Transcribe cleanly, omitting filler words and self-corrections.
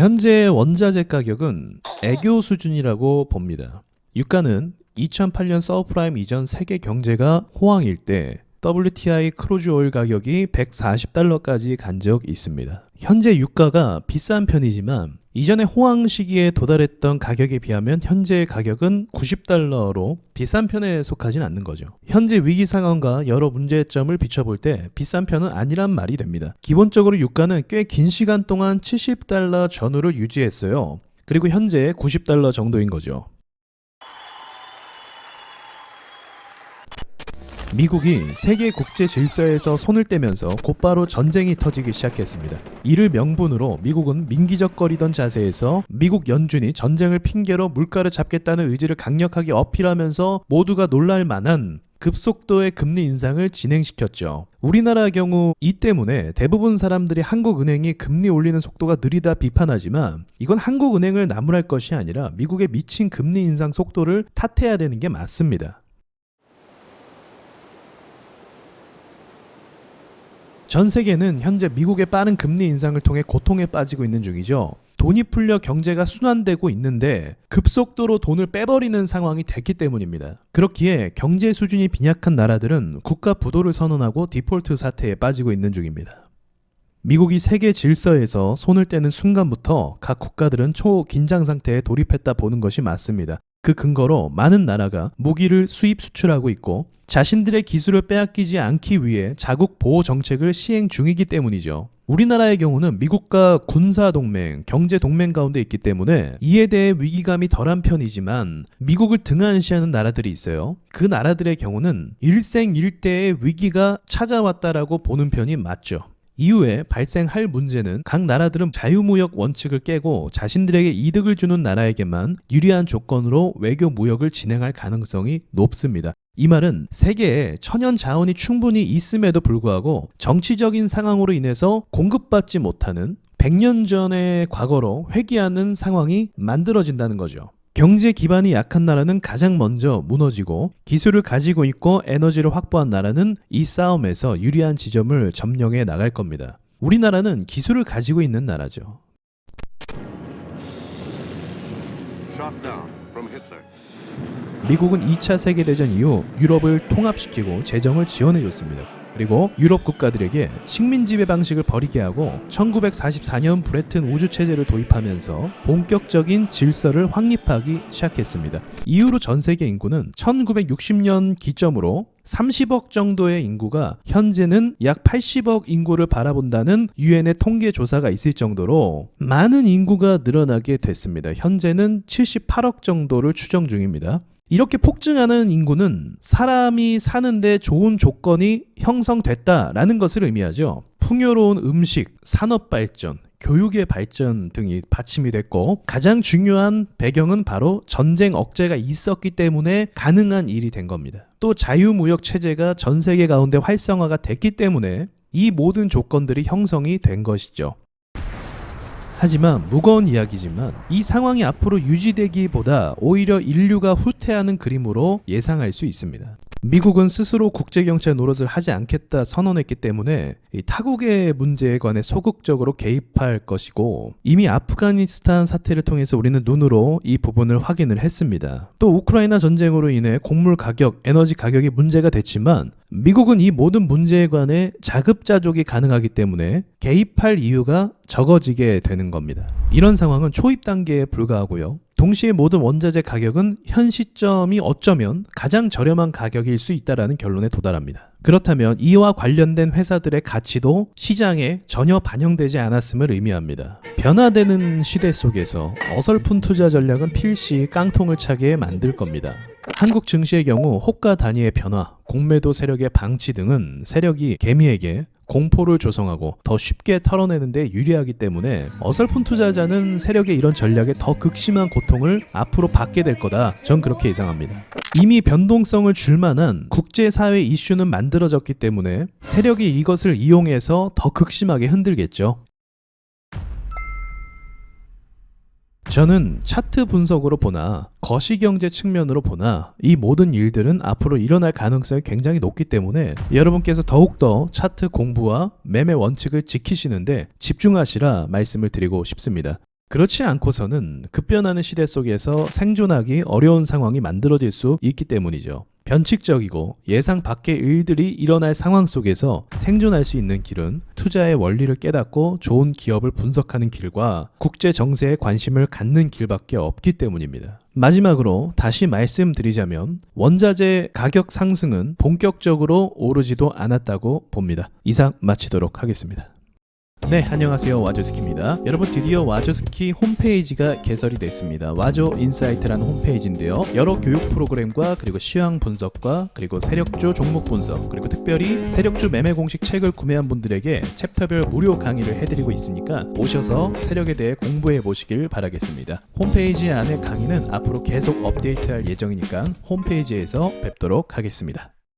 현재 원자재 가격은 애교 수준이라고 봅니다. 유가는 2008년 서브프라임 이전 세계 경제가 호황일 때 WTI 크루즈 오일 가격이 $140까지 간 적 있습니다. 현재 유가가 비싼 편이지만 이전의 호황 시기에 도달했던 가격에 비하면 현재 가격은 $90로 비싼 편에 속하진 않는 거죠. 현재 위기 상황과 여러 문제점을 비춰볼 때 비싼 편은 아니란 말이 됩니다. 기본적으로 유가는 꽤 긴 시간 동안 $70 전후를 유지했어요. 그리고 현재 $90 정도인 거죠. 미국이 세계 국제 질서에서 손을 떼면서 곧바로 전쟁이 터지기 시작했습니다. 이를 명분으로 미국은 민기적거리던 자세에서 미국 연준이 전쟁을 핑계로 물가를 잡겠다는 의지를 강력하게 어필하면서 모두가 놀랄 만한 급속도의 금리 인상을 진행시켰죠. 우리나라의 경우 이 때문에 대부분 사람들이 한국은행이 금리 올리는 속도가 느리다 비판하지만 이건 한국은행을 나무랄 것이 아니라 미국의 미친 금리 인상 속도를 탓해야 되는 게 맞습니다. 전 세계는 현재 미국의 빠른 금리 인상을 통해 고통에 빠지고 있는 중이죠. 돈이 풀려 경제가 순환되고 있는데 급속도로 돈을 빼버리는 상황이 됐기 때문입니다. 그렇기에 경제 수준이 빈약한 나라들은 국가 부도를 선언하고 디폴트 사태에 빠지고 있는 중입니다. 미국이 세계 질서에서 손을 떼는 순간부터 각 국가들은 초긴장 상태에 돌입했다 보는 것이 맞습니다. 그 근거로 많은 나라가 무기를 수입 수출하고 있고 자신들의 기술을 빼앗기지 않기 위해 자국 보호 정책을 시행 중이기 때문이죠. 우리나라의 경우는 미국과 군사동맹, 경제동맹 가운데 있기 때문에 이에 대해 위기감이 덜한 편이지만 미국을 등한시하는 나라들이 있어요. 그 나라들의 경우는 일생일대의 위기가 찾아왔다라고 보는 편이 맞죠. 이후에 발생할 문제는 각 나라들은 자유무역 원칙을 깨고 자신들에게 이득을 주는 나라에게만 유리한 조건으로 외교 무역을 진행할 가능성이 높습니다. 이 말은 세계에 천연 자원이 충분히 있음에도 불구하고 정치적인 상황으로 인해서 공급받지 못하는 100년 전의 과거로 회귀하는 상황이 만들어진다는 거죠. 경제 기반이 약한 나라는 가장 먼저 무너지고 기술을 가지고 있고 에너지를 확보한 나라는 이 싸움에서 유리한 지점을 점령해 나갈 겁니다. 우리나라는 기술을 가지고 있는 나라죠. 미국은 2차 세계대전 이후 유럽을 통합시키고 재정을 지원해줬습니다. 그리고 유럽 국가들에게 식민 지배 방식을 버리게 하고 1944년 브레튼 우주체제를 도입하면서 본격적인 질서를 확립하기 시작했습니다. 이후로 전 세계 인구는 1960년 기점으로 30억 정도의 인구가 현재는 약 80억 인구를 바라본다는 유엔의 통계 조사가 있을 정도로 많은 인구가 늘어나게 됐습니다. 현재는 78억 정도를 추정 중입니다. 이렇게 폭증하는 인구는 사람이 사는데 좋은 조건이 형성됐다라는 것을 의미하죠. 풍요로운 음식, 산업 발전, 교육의 발전 등이 받침이 됐고 가장 중요한 배경은 바로 전쟁 억제가 있었기 때문에 가능한 일이 된 겁니다. 또 자유무역 체제가 전 세계 가운데 활성화가 됐기 때문에 이 모든 조건들이 형성이 된 것이죠. 하지만 무거운 이야기지만 이 상황이 앞으로 유지되기보다 오히려 인류가 후퇴하는 그림으로 예상할 수 있습니다. 미국은 스스로 국제경제 노릇을 하지 않겠다 선언했기 때문에 이 타국의 문제에 관해 소극적으로 개입할 것이고 이미 아프가니스탄 사태를 통해서 우리는 눈으로 이 부분을 확인을 했습니다. 또 우크라이나 전쟁으로 인해 곡물 가격, 에너지 가격이 문제가 됐지만 미국은 이 모든 문제에 관해 자급자족이 가능하기 때문에 개입할 이유가 적어지게 되는 겁니다. 이런 상황은 초입 단계에 불과하고요. 동시에 모든 원자재 가격은 현 시점이 어쩌면 가장 저렴한 가격일 수 있다는 결론에 도달합니다. 그렇다면 이와 관련된 회사들의 가치도 시장에 전혀 반영되지 않았음을 의미합니다. 변화되는 시대 속에서 어설픈 투자 전략은 필시 깡통을 차게 만들 겁니다. 한국 증시의 경우 호가 단위의 변화, 공매도 세력의 방치 등은 세력이 개미에게 공포를 조성하고 더 쉽게 털어내는 데 유리하기 때문에 어설픈 투자자는 세력의 이런 전략에 더 극심한 고통을 앞으로 받게 될 거다. 전 그렇게 예상합니다. 이미 변동성을 줄 만한 국제사회 이슈는 만들어졌기 때문에 세력이 이것을 이용해서 더 극심하게 흔들겠죠. 저는 차트 분석으로 보나 거시경제 측면으로 보나 이 모든 일들은 앞으로 일어날 가능성이 굉장히 높기 때문에 여러분께서 더욱더 차트 공부와 매매 원칙을 지키시는데 집중하시라 말씀을 드리고 싶습니다. 그렇지 않고서는 급변하는 시대 속에서 생존하기 어려운 상황이 만들어질 수 있기 때문이죠. 변칙적이고 예상 밖의 일들이 일어날 상황 속에서 생존할 수 있는 길은 투자의 원리를 깨닫고 좋은 기업을 분석하는 길과 국제 정세에 관심을 갖는 길밖에 없기 때문입니다. 마지막으로 다시 말씀드리자면 원자재 가격 상승은 본격적으로 오르지도 않았다고 봅니다. 이상 마치도록 하겠습니다. 네, 안녕하세요. 와조스키입니다. 여러분, 드디어 와조스키 홈페이지가 개설이 됐습니다. 와조 인사이트라는 홈페이지인데요. 여러 교육 프로그램과 그리고 시황 분석과 그리고 세력주 종목 분석, 그리고 특별히 세력주 매매 공식 책을 구매한 분들에게 챕터별 무료 강의를 해드리고 있으니까 오셔서 세력에 대해 공부해 보시길 바라겠습니다. 홈페이지 안에 강의는 앞으로 계속 업데이트할 예정이니까 홈페이지에서 뵙도록 하겠습니다.